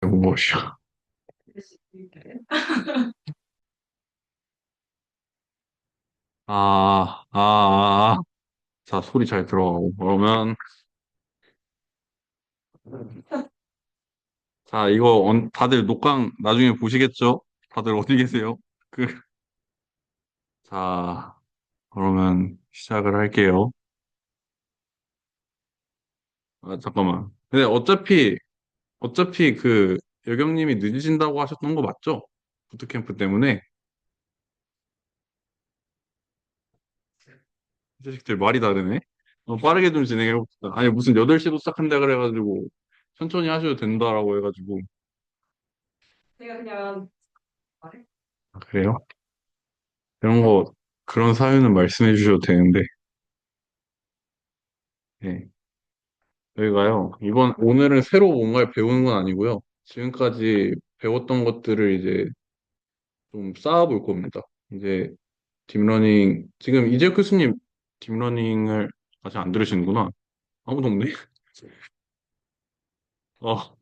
무엇이야? 자, 소리 잘 들어가고. 그러면, 자, 이거 다들 녹강 나중에 보시겠죠? 다들 어디 계세요? 그, 자, 그러면 시작을 할게요. 잠깐만. 근데 어차피 여경님이 늦으신다고 하셨던 거 맞죠? 부트캠프 때문에. 이 자식들 말이 다르네. 빠르게 좀 진행해봅시다. 아니, 무슨 8시도 시작한다 그래가지고, 천천히 하셔도 된다라고 해가지고. 내가 그냥 말해? 아, 그래요? 그런 거, 그런 사유는 말씀해 주셔도 되는데, 네. 저희가요, 오늘은 새로 뭔가를 배우는 건 아니고요. 지금까지 배웠던 것들을 이제 좀 쌓아볼 겁니다. 이제 지금 이재 교수님 딥러닝을 아직 안 들으시는구나. 아무도 없네. 어,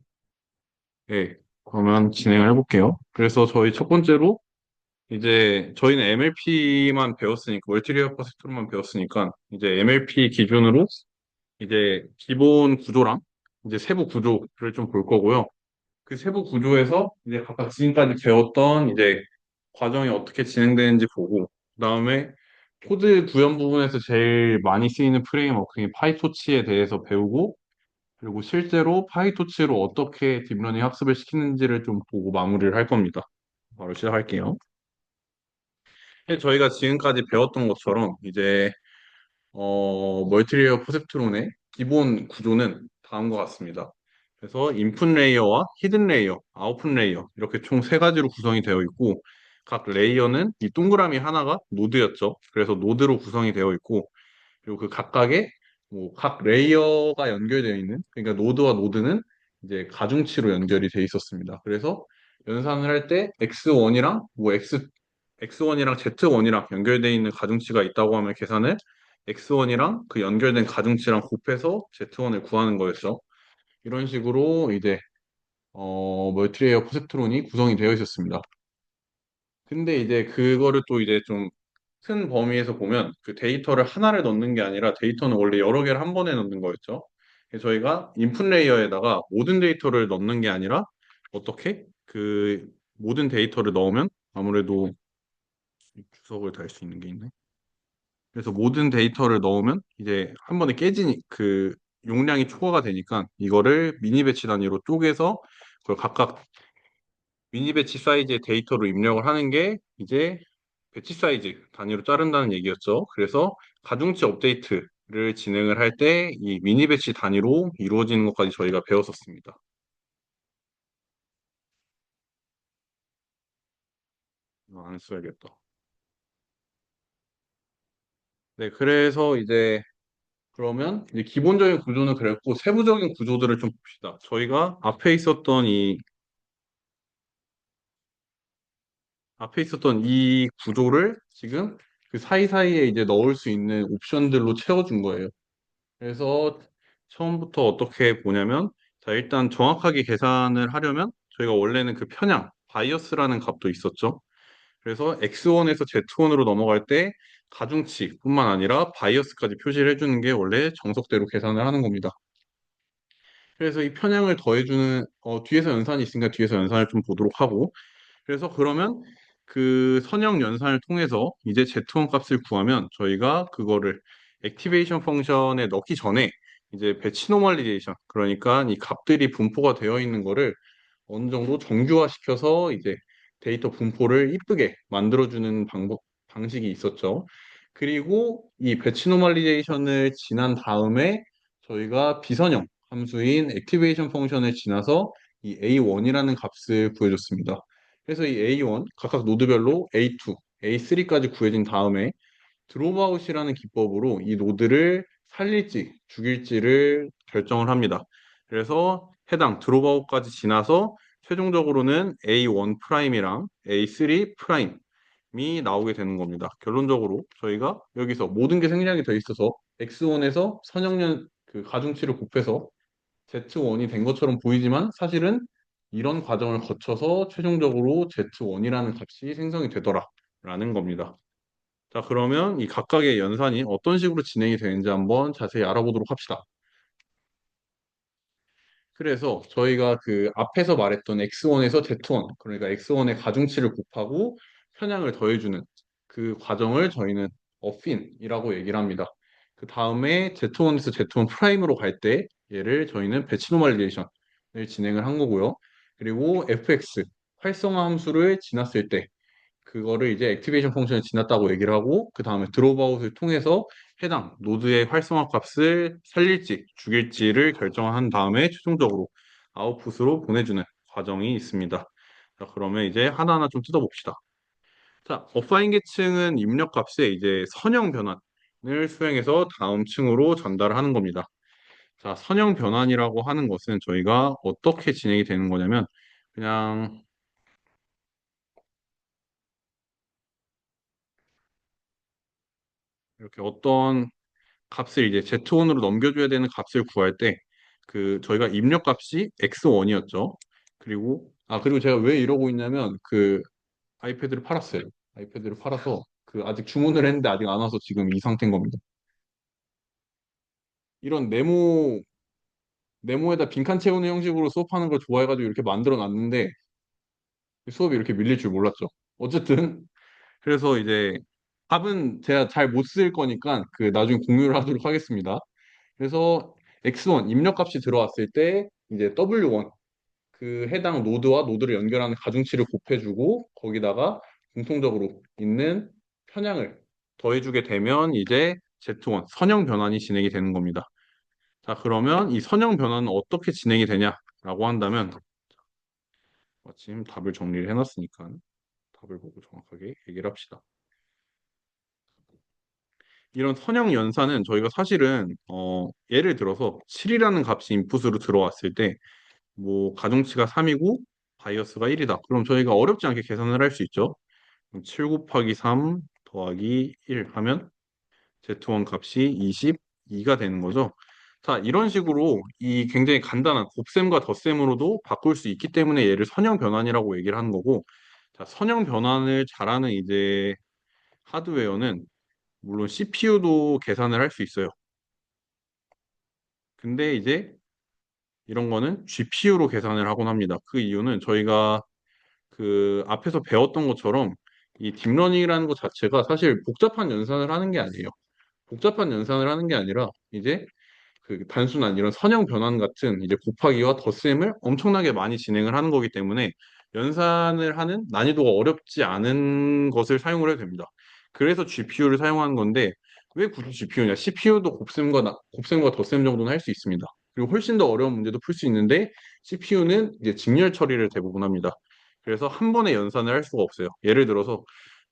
네. 그러면 진행을 해볼게요. 그래서 저희 첫 번째로 이제 저희는 MLP만 배웠으니까, 멀티레이어 퍼스트로만 배웠으니까, 이제 MLP 기준으로 이제 기본 구조랑 이제 세부 구조를 좀 볼 거고요. 그 세부 구조에서 이제 각각 지금까지 배웠던 이제 과정이 어떻게 진행되는지 보고, 그다음에 코드 구현 부분에서 제일 많이 쓰이는 프레임워크인 파이토치에 대해서 배우고, 그리고 실제로 파이토치로 어떻게 딥러닝 학습을 시키는지를 좀 보고 마무리를 할 겁니다. 바로 시작할게요. 저희가 지금까지 배웠던 것처럼 이제 멀티레이어 퍼셉트론의 기본 구조는 다음과 같습니다. 그래서 인풋 레이어와 히든 레이어, 아웃풋 레이어 이렇게 총 세 가지로 구성이 되어 있고 각 레이어는 이 동그라미 하나가 노드였죠. 그래서 노드로 구성이 되어 있고 그리고 그 각각의 뭐 각 레이어가 연결되어 있는 그러니까 노드와 노드는 이제 가중치로 연결이 되어 있었습니다. 그래서 연산을 할 때 X1이랑 X1이랑 Z1이랑 연결되어 있는 가중치가 있다고 하면 계산을 X1이랑 그 연결된 가중치랑 곱해서 Z1을 구하는 거였죠. 이런 식으로 이제 멀티레이어 퍼셉트론이 구성이 되어 있었습니다. 근데 이제 그거를 또 이제 좀 큰 범위에서 보면 그 데이터를 하나를 넣는 게 아니라 데이터는 원래 여러 개를 한 번에 넣는 거였죠. 그래서 저희가 인풋 레이어에다가 모든 데이터를 넣는 게 아니라 어떻게 그 모든 데이터를 넣으면 아무래도 주석을 달 수 있는 게 있네. 그래서 모든 데이터를 넣으면 이제 한 번에 깨지니 그 용량이 초과가 되니까 이거를 미니 배치 단위로 쪼개서 그걸 각각 미니 배치 사이즈의 데이터로 입력을 하는 게 이제 배치 사이즈 단위로 자른다는 얘기였죠. 그래서 가중치 업데이트를 진행을 할 때 이 미니 배치 단위로 이루어지는 것까지 저희가 배웠었습니다. 안 써야겠다. 네, 그래서 이제 그러면 이제 기본적인 구조는 그랬고 세부적인 구조들을 좀 봅시다. 저희가 앞에 있었던 이 구조를 지금 그 사이사이에 이제 넣을 수 있는 옵션들로 채워준 거예요. 그래서 처음부터 어떻게 보냐면, 자, 일단 정확하게 계산을 하려면 저희가 원래는 그 편향, 바이어스라는 값도 있었죠. 그래서 X1에서 Z1으로 넘어갈 때 가중치뿐만 아니라 바이어스까지 표시를 해주는 게 원래 정석대로 계산을 하는 겁니다. 그래서 이 편향을 더해주는, 뒤에서 연산이 있으니까 뒤에서 연산을 좀 보도록 하고, 그래서 그러면 그 선형 연산을 통해서 이제 Z1 값을 구하면 저희가 그거를 액티베이션 펑션에 넣기 전에 이제 배치 노멀리제이션 그러니까 이 값들이 분포가 되어 있는 거를 어느 정도 정규화시켜서 이제 데이터 분포를 이쁘게 만들어주는 방식이 있었죠. 그리고 이 배치 노멀리제이션을 지난 다음에 저희가 비선형 함수인 액티베이션 펑션을 지나서 이 A1이라는 값을 구해줬습니다. 그래서 이 A1 각각 노드별로 A2, A3까지 구해진 다음에 드롭아웃이라는 기법으로 이 노드를 살릴지 죽일지를 결정을 합니다. 그래서 해당 드롭아웃까지 지나서 최종적으로는 A1 프라임이랑 A3 프라임이 나오게 되는 겁니다. 결론적으로 저희가 여기서 모든 게 생략이 돼 있어서 X1에서 선형연 그 가중치를 곱해서 Z1이 된 것처럼 보이지만 사실은 이런 과정을 거쳐서 최종적으로 Z1이라는 값이 생성이 되더라라는 겁니다. 자, 그러면 이 각각의 연산이 어떤 식으로 진행이 되는지 한번 자세히 알아보도록 합시다. 그래서 저희가 그 앞에서 말했던 X1에서 Z1, 그러니까 X1의 가중치를 곱하고 편향을 더해주는 그 과정을 저희는 어핀이라고 얘기를 합니다. 그 다음에 Z1에서 Z1 프라임으로 갈 때 얘를 저희는 배치 노멀리제이션을 진행을 한 거고요. 그리고 fx 활성화 함수를 지났을 때 그거를 이제 액티베이션 펑션이 지났다고 얘기를 하고 그 다음에 드롭아웃을 통해서 해당 노드의 활성화 값을 살릴지 죽일지를 결정한 다음에 최종적으로 아웃풋으로 보내주는 과정이 있습니다. 자, 그러면 이제 하나하나 좀 뜯어봅시다. 자, 어파인 계층은 입력 값에 이제 선형 변환을 수행해서 다음 층으로 전달하는 겁니다. 자, 선형 변환이라고 하는 것은 저희가 어떻게 진행이 되는 거냐면 그냥 이렇게 어떤 값을 이제 Z1으로 넘겨줘야 되는 값을 구할 때 그 저희가 입력 값이 X1이었죠. 그리고 제가 왜 이러고 있냐면 그 아이패드를 팔았어요. 아이패드를 팔아서 그 아직 주문을 했는데 아직 안 와서 지금 이 상태인 겁니다. 이런 네모에다 빈칸 채우는 형식으로 수업하는 걸 좋아해가지고 이렇게 만들어 놨는데 수업이 이렇게 밀릴 줄 몰랐죠. 어쨌든 그래서 이제 답은 제가 잘 못 쓸 거니까 그 나중에 공유를 하도록 하겠습니다. 그래서 X1 입력값이 들어왔을 때 이제 W1 그 해당 노드와 노드를 연결하는 가중치를 곱해주고 거기다가 공통적으로 있는 편향을 더해주게 되면 이제 Z1 선형 변환이 진행이 되는 겁니다. 자, 그러면 이 선형 변환은 어떻게 진행이 되냐라고 한다면 지금 답을 정리를 해놨으니까 답을 보고 정확하게 얘기를 합시다. 이런 선형 연산은 저희가 사실은 예를 들어서 7이라는 값이 인풋으로 들어왔을 때 뭐 가중치가 3이고 바이어스가 1이다. 그럼 저희가 어렵지 않게 계산을 할 수 있죠. 그럼 7 곱하기 3 더하기 1 하면 Z1 값이 22가 되는 거죠. 자, 이런 식으로 이 굉장히 간단한 곱셈과 덧셈으로도 바꿀 수 있기 때문에 얘를 선형 변환이라고 얘기를 하는 거고, 자, 선형 변환을 잘하는 이제 하드웨어는 물론 CPU도 계산을 할 수 있어요. 근데 이제 이런 거는 GPU로 계산을 하곤 합니다. 그 이유는 저희가 그 앞에서 배웠던 것처럼 이 딥러닝이라는 것 자체가 사실 복잡한 연산을 하는 게 아니에요. 복잡한 연산을 하는 게 아니라 이제 그 단순한 이런 선형 변환 같은 이제 곱하기와 덧셈을 엄청나게 많이 진행을 하는 거기 때문에 연산을 하는 난이도가 어렵지 않은 것을 사용을 해도 됩니다. 그래서 GPU를 사용하는 건데 왜 굳이 GPU냐? CPU도 곱셈과 덧셈 정도는 할 수 있습니다. 그리고 훨씬 더 어려운 문제도 풀 수 있는데 CPU는 이제 직렬 처리를 대부분 합니다. 그래서 한 번에 연산을 할 수가 없어요. 예를 들어서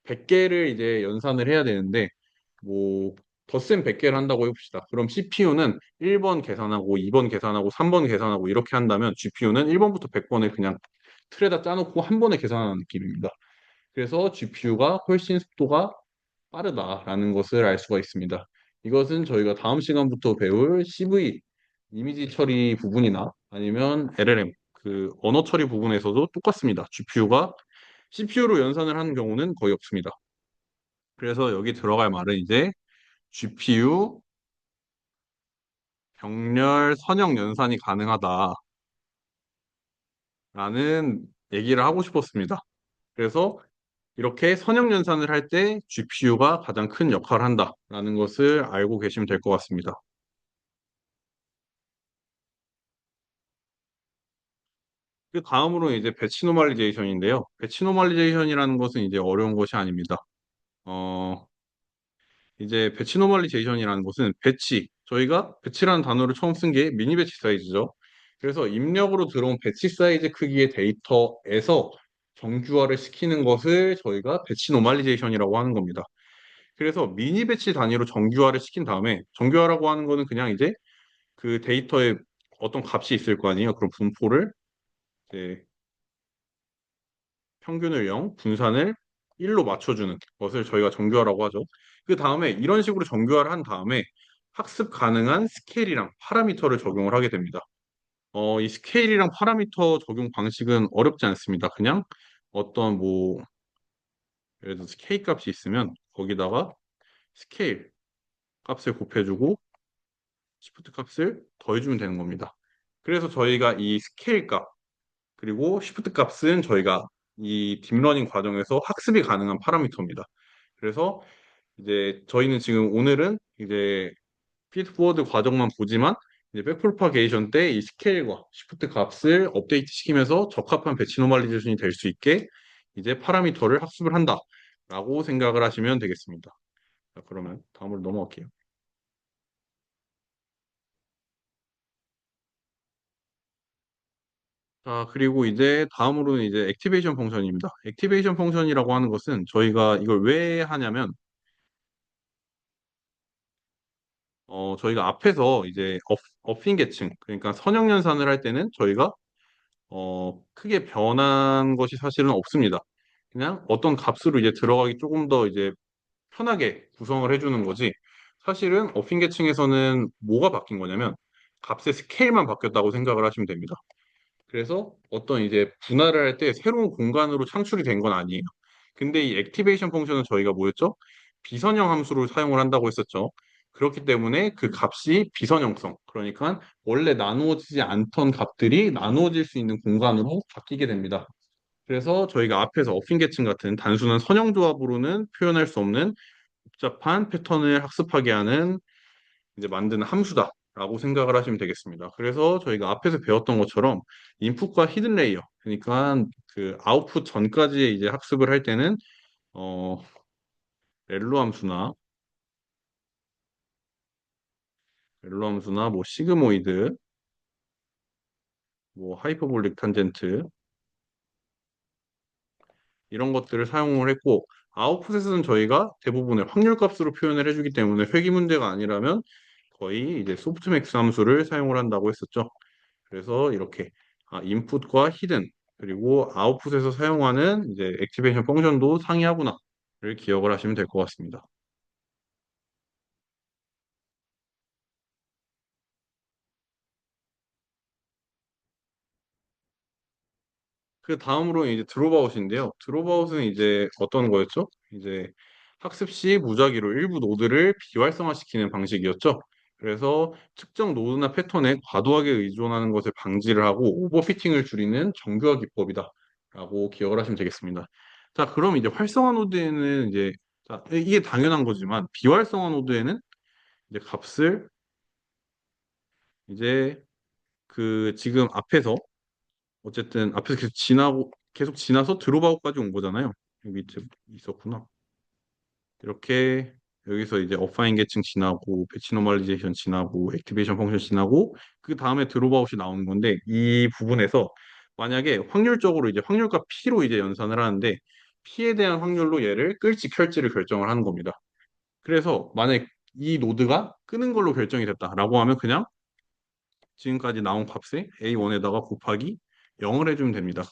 100개를 이제 연산을 해야 되는데 뭐 덧셈 100개를 한다고 해봅시다. 그럼 CPU는 1번 계산하고 2번 계산하고 3번 계산하고 이렇게 한다면 GPU는 1번부터 100번을 그냥 틀에다 짜놓고 한 번에 계산하는 느낌입니다. 그래서 GPU가 훨씬 속도가 빠르다라는 것을 알 수가 있습니다. 이것은 저희가 다음 시간부터 배울 CV 이미지 처리 부분이나 아니면 LLM 그 언어 처리 부분에서도 똑같습니다. GPU가 CPU로 연산을 하는 경우는 거의 없습니다. 그래서 여기 들어갈 말은 이제 GPU 병렬 선형 연산이 가능하다라는 얘기를 하고 싶었습니다. 그래서 이렇게 선형 연산을 할 때 GPU가 가장 큰 역할을 한다라는 것을 알고 계시면 될 것 같습니다. 그 다음으로 이제 배치 노멀리제이션인데요. 배치 노멀리제이션이라는 것은 이제 어려운 것이 아닙니다. 어, 이제 배치 노멀리제이션이라는 것은 배치, 저희가 배치라는 단어를 처음 쓴 게 미니 배치 사이즈죠. 그래서 입력으로 들어온 배치 사이즈 크기의 데이터에서 정규화를 시키는 것을 저희가 배치 노멀리제이션이라고 하는 겁니다. 그래서 미니 배치 단위로 정규화를 시킨 다음에 정규화라고 하는 거는 그냥 이제 그 데이터에 어떤 값이 있을 거 아니에요. 그럼 분포를 이제 평균을 0, 분산을 1로 맞춰주는 것을 저희가 정규화라고 하죠. 그 다음에 이런 식으로 정규화를 한 다음에 학습 가능한 스케일이랑 파라미터를 적용을 하게 됩니다. 이 스케일이랑 파라미터 적용 방식은 어렵지 않습니다. 그냥 어떤 뭐 예를 들어서 K 값이 있으면 거기다가 스케일 값을 곱해주고 시프트 값을 더해주면 되는 겁니다. 그래서 저희가 이 스케일 값 그리고 시프트 값은 저희가 이 딥러닝 과정에서 학습이 가능한 파라미터입니다. 그래서 이제 저희는 지금 오늘은 이제 피드포워드 과정만 보지만 이제 백프로파게이션 때 이 스케일과 시프트 값을 업데이트 시키면서 적합한 배치 노멀리제이션이 될 수 있게 이제 파라미터를 학습을 한다라고 생각을 하시면 되겠습니다. 자, 그러면 다음으로 넘어갈게요. 자, 그리고 이제 다음으로는 이제 액티베이션 펑션입니다. 액티베이션 펑션이라고 하는 것은 저희가 이걸 왜 하냐면 저희가 앞에서 이제 업fin 계층 그러니까 선형 연산을 할 때는 저희가 크게 변한 것이 사실은 없습니다. 그냥 어떤 값으로 이제 들어가기 조금 더 이제 편하게 구성을 해주는 거지. 사실은 업fin 계층에서는 뭐가 바뀐 거냐면 값의 스케일만 바뀌었다고 생각을 하시면 됩니다. 그래서 어떤 이제 분할을 할 때 새로운 공간으로 창출이 된 건 아니에요. 근데 이 액티베이션 펑션은 저희가 뭐였죠? 비선형 함수를 사용을 한다고 했었죠. 그렇기 때문에 그 값이 비선형성, 그러니까 원래 나누어지지 않던 값들이 나누어질 수 있는 공간으로 바뀌게 됩니다. 그래서 저희가 앞에서 어핀 계층 같은 단순한 선형 조합으로는 표현할 수 없는 복잡한 패턴을 학습하게 하는 이제 만드는 함수다라고 생각을 하시면 되겠습니다. 그래서 저희가 앞에서 배웠던 것처럼 인풋과 히든 레이어, 그러니까 그 아웃풋 전까지의 이제 학습을 할 때는 어, 렐로 함수나 렐로 함수나 뭐 시그모이드, 뭐 하이퍼볼릭 탄젠트 이런 것들을 사용을 했고 아웃풋에서는 저희가 대부분의 확률값으로 표현을 해주기 때문에 회귀 문제가 아니라면 거의 이제 소프트맥스 함수를 사용을 한다고 했었죠. 그래서 이렇게 인풋과 히든 그리고 아웃풋에서 사용하는 이제 액티베이션 펑션도 상이하구나를 기억을 하시면 될 것 같습니다. 그 다음으로 이제 드롭아웃인데요. 드롭아웃은 이제 어떤 거였죠? 이제 학습 시 무작위로 일부 노드를 비활성화시키는 방식이었죠. 그래서 특정 노드나 패턴에 과도하게 의존하는 것을 방지를 하고 오버피팅을 줄이는 정교화 기법이다라고 기억을 하시면 되겠습니다. 자, 그럼 이제 활성화 노드에는 이제 자, 이게 당연한 거지만 비활성화 노드에는 이제 값을 이제 그 지금 앞에서 어쨌든 앞에서 계속 지나서 드롭아웃까지 온 거잖아요. 여기 밑에 있었구나. 이렇게 여기서 이제 어파인 계층 지나고 배치 노멀리제이션 지나고 액티베이션 펑션 지나고 그 다음에 드롭아웃이 나오는 건데 이 부분에서 만약에 확률적으로 이제 확률값 P로 이제 연산을 하는데 P에 대한 확률로 얘를 끌지 켤지를 결정을 하는 겁니다. 그래서 만약 이 노드가 끄는 걸로 결정이 됐다라고 하면 그냥 지금까지 나온 값에 A1에다가 곱하기 0을 해주면 됩니다.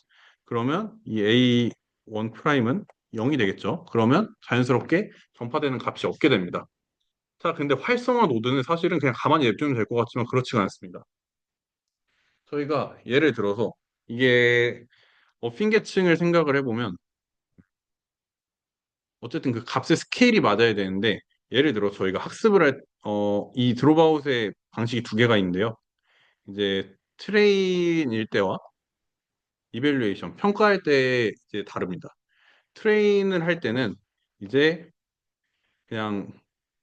그러면 이 A1 프라임은 0이 되겠죠. 그러면 자연스럽게 전파되는 값이 없게 됩니다. 자, 근데 활성화 노드는 사실은 그냥 가만히 냅두면 될 것 같지만 그렇지가 않습니다. 저희가 예를 들어서 이게 어핀 계층을 생각을 해보면 어쨌든 그 값의 스케일이 맞아야 되는데 예를 들어 저희가 이 드롭아웃의 방식이 두 개가 있는데요. 이제 트레인일 때와 이벨루에이션, 평가할 때 이제 다릅니다. 트레인을 할 때는 이제 그냥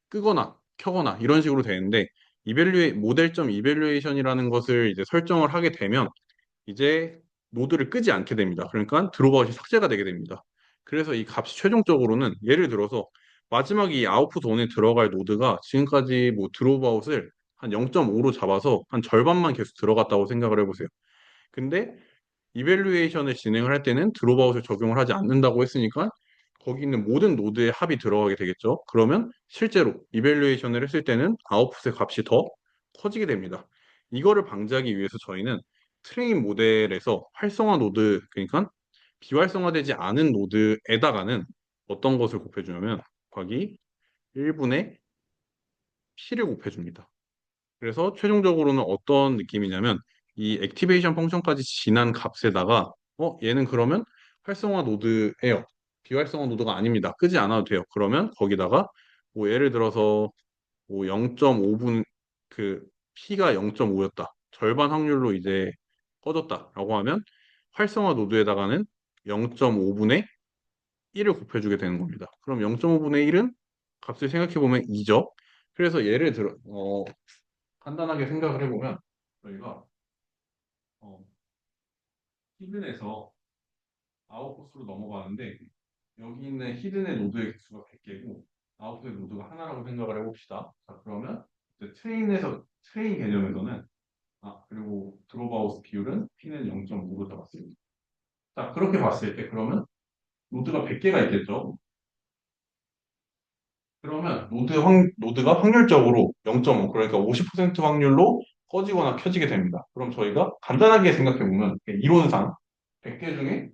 끄거나 켜거나 이런 식으로 되는데 모델점 이벨루에이션이라는 것을 이제 설정을 하게 되면 이제 노드를 끄지 않게 됩니다. 그러니까 드롭아웃이 삭제가 되게 됩니다. 그래서 이 값이 최종적으로는 예를 들어서 마지막 이 아웃풋 온에 들어갈 노드가 지금까지 뭐 드롭아웃을 한 0.5로 잡아서 한 절반만 계속 들어갔다고 생각을 해보세요. 근데 이벨루에이션을 진행을 할 때는 드롭아웃을 적용을 하지 않는다고 했으니까 거기 있는 모든 노드의 합이 들어가게 되겠죠. 그러면 실제로 이벨루에이션을 했을 때는 아웃풋의 값이 더 커지게 됩니다. 이거를 방지하기 위해서 저희는 트레인 모델에서 활성화 노드, 그러니까 비활성화되지 않은 노드에다가는 어떤 것을 곱해주냐면 곱하기 1분의 P를 곱해줍니다. 그래서 최종적으로는 어떤 느낌이냐면 이 액티베이션 펑션까지 지난 값에다가 얘는 그러면 활성화 노드예요. 비활성화 노드가 아닙니다. 끄지 않아도 돼요. 그러면 거기다가 뭐 예를 들어서 뭐 0.5분 그 P가 0.5였다. 절반 확률로 이제 꺼졌다라고 하면 활성화 노드에다가는 0.5분의 1을 곱해주게 되는 겁니다. 그럼 0.5분의 1은 값을 생각해보면 2죠. 그래서 예를 들어 간단하게 생각을 해보면 저희가 어, 히든에서 아웃코스로 넘어가는데 여기 있는 히든의 노드의 개수가 100개고 아웃의 노드가 하나라고 생각을 해봅시다. 자, 그러면 이제 트레인 개념에서는 그리고 드롭아웃 비율은 P는 0.5로 잡았습니다. 자, 그렇게 봤을 때 그러면 노드가 100개가 있겠죠. 그러면 노드가 확률적으로 0.5, 그러니까 50% 확률로 꺼지거나 켜지게 됩니다. 그럼 저희가 간단하게 생각해 보면 이론상 100개 중에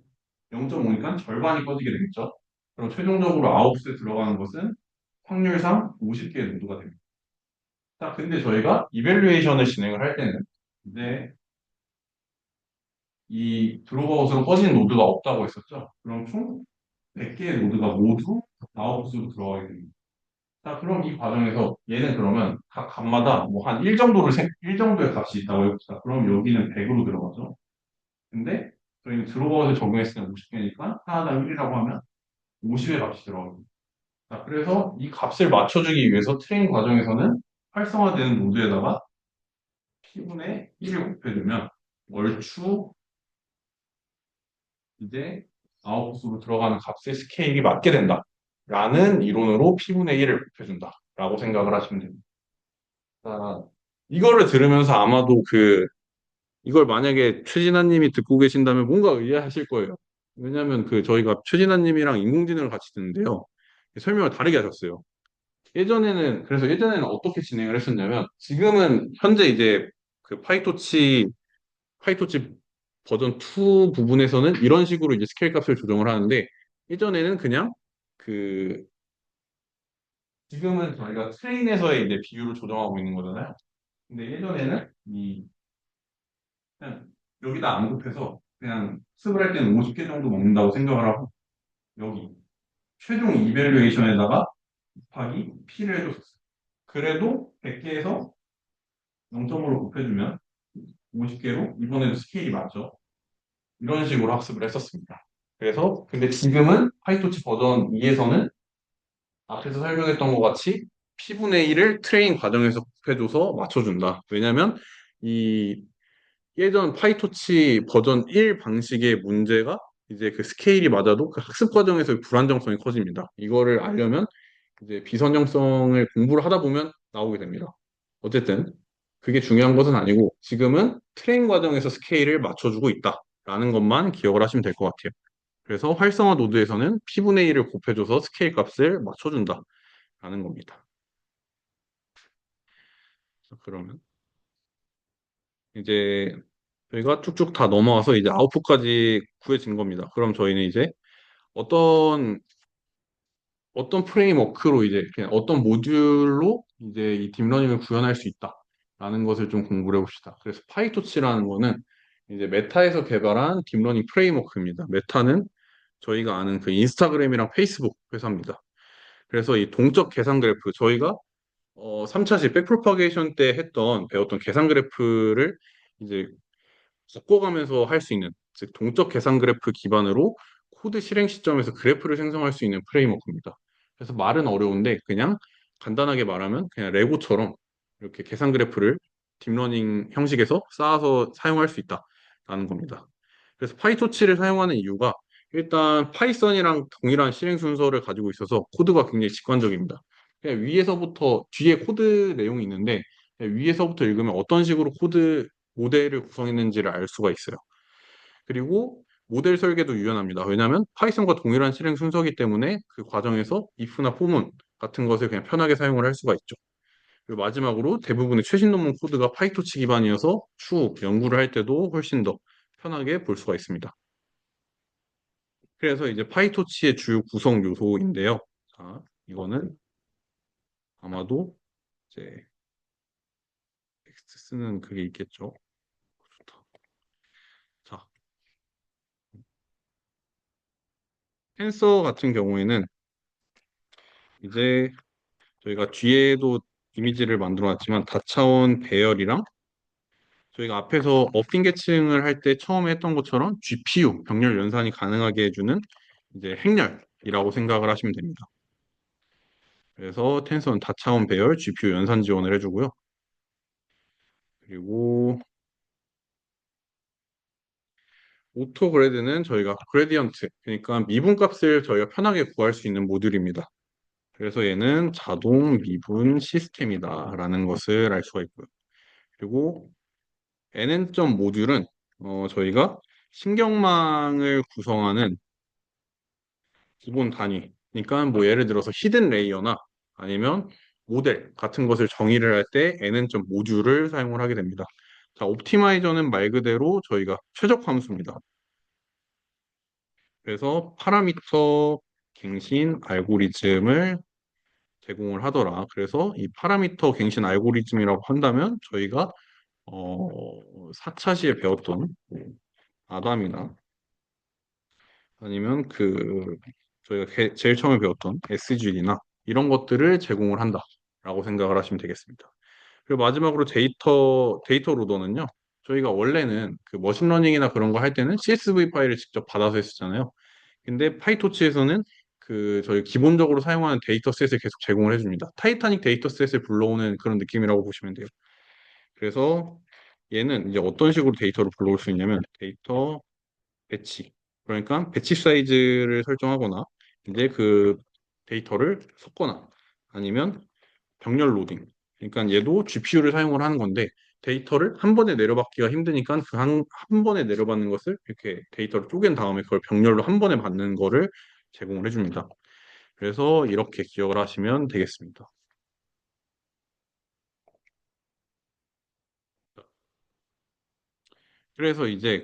0.5니까 절반이 꺼지게 되겠죠. 그럼 최종적으로 아웃에 들어가는 것은 확률상 50개의 노드가 됩니다. 자, 근데 저희가 이벨루에이션을 진행을 할 때는 이제 이 드롭아웃으로 꺼진 노드가 없다고 했었죠. 그럼 총 100개의 노드가 모두 아웃으로 들어가게 됩니다. 자, 그럼 이 과정에서 얘는 그러면 각 값마다 뭐 한 1 정도의 값이 있다고 해봅시다. 그럼 여기는 100으로 들어가죠. 근데 저희는 드롭아웃을 적용했을 때 50개니까 하나당 1이라고 하면 50의 값이 들어갑니다. 자, 그래서 이 값을 맞춰주기 위해서 트레인 과정에서는 활성화되는 노드에다가 P분의 1을 곱해주면 얼추 이제 아웃풋으로 들어가는 값의 스케일이 맞게 된다. 라는 이론으로 P분의 1을 곱해준다. 라고 생각을 하시면 됩니다. 자, 이거를 들으면서 아마도 이걸 만약에 최진아님이 듣고 계신다면 뭔가 의아하실 거예요. 왜냐하면 저희가 최진아님이랑 인공지능을 같이 듣는데요. 설명을 다르게 하셨어요. 그래서 예전에는 어떻게 진행을 했었냐면, 지금은 현재 이제 파이토치 버전 2 부분에서는 이런 식으로 이제 스케일 값을 조정을 하는데, 예전에는 그냥 그, 지금은 저희가 트레인에서의 이제 비율을 조정하고 있는 거잖아요. 근데 예전에는 그냥 여기다 안 곱해서 그냥 습을 할 때는 50개 정도 먹는다고 생각을 하고, 여기 최종 이밸류에이션에다가 곱하기 P를 해줬었어요. 그래도 100개에서 0.5로 곱해주면 50개로 이번에도 스케일이 맞죠. 이런 식으로 학습을 했었습니다. 그래서 근데 지금은 파이토치 버전 2에서는 앞에서 설명했던 것 같이 P분의 1을 트레인 과정에서 곱해줘서 맞춰준다. 왜냐면 이 예전 파이토치 버전 1 방식의 문제가 이제 그 스케일이 맞아도 그 학습 과정에서의 불안정성이 커집니다. 이거를 알려면 이제 비선정성을 공부를 하다 보면 나오게 됩니다. 어쨌든 그게 중요한 것은 아니고 지금은 트레인 과정에서 스케일을 맞춰주고 있다라는 것만 기억을 하시면 될 것 같아요. 그래서 활성화 노드에서는 P분의 1을 곱해줘서 스케일 값을 맞춰준다라는 겁니다. 자, 그러면 이제 저희가 쭉쭉 다 넘어와서 이제 아웃풋까지 구해진 겁니다. 그럼 저희는 이제 어떤 어떤 프레임워크로 이제 그냥 어떤 모듈로 이제 이 딥러닝을 구현할 수 있다라는 것을 좀 공부를 해봅시다. 그래서 파이토치라는 거는 이제 메타에서 개발한 딥러닝 프레임워크입니다. 메타는 저희가 아는 그 인스타그램이랑 페이스북 회사입니다. 그래서 이 동적 계산 그래프 저희가 3차시 백프로파게이션 때 배웠던 계산 그래프를 이제 바꿔가면서 할 수 있는, 즉 동적 계산 그래프 기반으로 코드 실행 시점에서 그래프를 생성할 수 있는 프레임워크입니다. 그래서 말은 어려운데 그냥 간단하게 말하면 그냥 레고처럼 이렇게 계산 그래프를 딥러닝 형식에서 쌓아서 사용할 수 있다라는 겁니다. 그래서 파이토치를 사용하는 이유가 일단 파이썬이랑 동일한 실행 순서를 가지고 있어서 코드가 굉장히 직관적입니다. 그냥 위에서부터 뒤에 코드 내용이 있는데 그냥 위에서부터 읽으면 어떤 식으로 코드 모델을 구성했는지를 알 수가 있어요. 그리고 모델 설계도 유연합니다. 왜냐하면 파이썬과 동일한 실행 순서이기 때문에 그 과정에서 if나 for문 같은 것을 그냥 편하게 사용을 할 수가 있죠. 그리고 마지막으로 대부분의 최신 논문 코드가 파이토치 기반이어서 추후 연구를 할 때도 훨씬 더 편하게 볼 수가 있습니다. 그래서 이제 파이토치의 주요 구성 요소인데요. 자, 이거는 아마도 이제 텍스트 쓰는 그게 있겠죠. 텐서 같은 경우에는 이제 저희가 뒤에도 이미지를 만들어 놨지만 다차원 배열이랑 저희가 앞에서 업팅 계층을 할 때 처음에 했던 것처럼 GPU 병렬 연산이 가능하게 해주는 이제 행렬이라고 생각을 하시면 됩니다. 그래서 텐서는 다차원 배열 GPU 연산 지원을 해주고요. 그리고 오토 그래드는 저희가 그레디언트, 그러니까 미분값을 저희가 편하게 구할 수 있는 모듈입니다. 그래서 얘는 자동 미분 시스템이다라는 것을 알 수가 있고요. 그리고 NN 점 모듈은 저희가 신경망을 구성하는 기본 단위. 그러니까 뭐 예를 들어서 히든 레이어나 아니면 모델 같은 것을 정의를 할 때 N은 점 모듈을 사용을 하게 됩니다. 자, 옵티마이저는 말 그대로 저희가 최적 함수입니다. 그래서 파라미터 갱신 알고리즘을 제공을 하더라. 그래서 이 파라미터 갱신 알고리즘이라고 한다면 저희가 4차 시에 배웠던 아담이나 아니면 저희가 제일 처음에 배웠던 SGD나 이런 것들을 제공을 한다라고 생각을 하시면 되겠습니다. 그리고 마지막으로 데이터 로더는요. 저희가 원래는 그 머신러닝이나 그런 거 할 때는 CSV 파일을 직접 받아서 했었잖아요. 근데 파이토치에서는 저희 기본적으로 사용하는 데이터셋을 계속 제공을 해줍니다. 타이타닉 데이터셋을 불러오는 그런 느낌이라고 보시면 돼요. 그래서 얘는 이제 어떤 식으로 데이터를 불러올 수 있냐면 데이터 배치. 그러니까 배치 사이즈를 설정하거나 이제 그 데이터를 섞거나 아니면 병렬 로딩. 그러니까 얘도 GPU를 사용을 하는 건데 데이터를 한 번에 내려받기가 힘드니까 그 한 번에 내려받는 것을 이렇게 데이터를 쪼갠 다음에 그걸 병렬로 한 번에 받는 거를 제공을 해줍니다. 그래서 이렇게 기억을 하시면 되겠습니다. 그래서 이제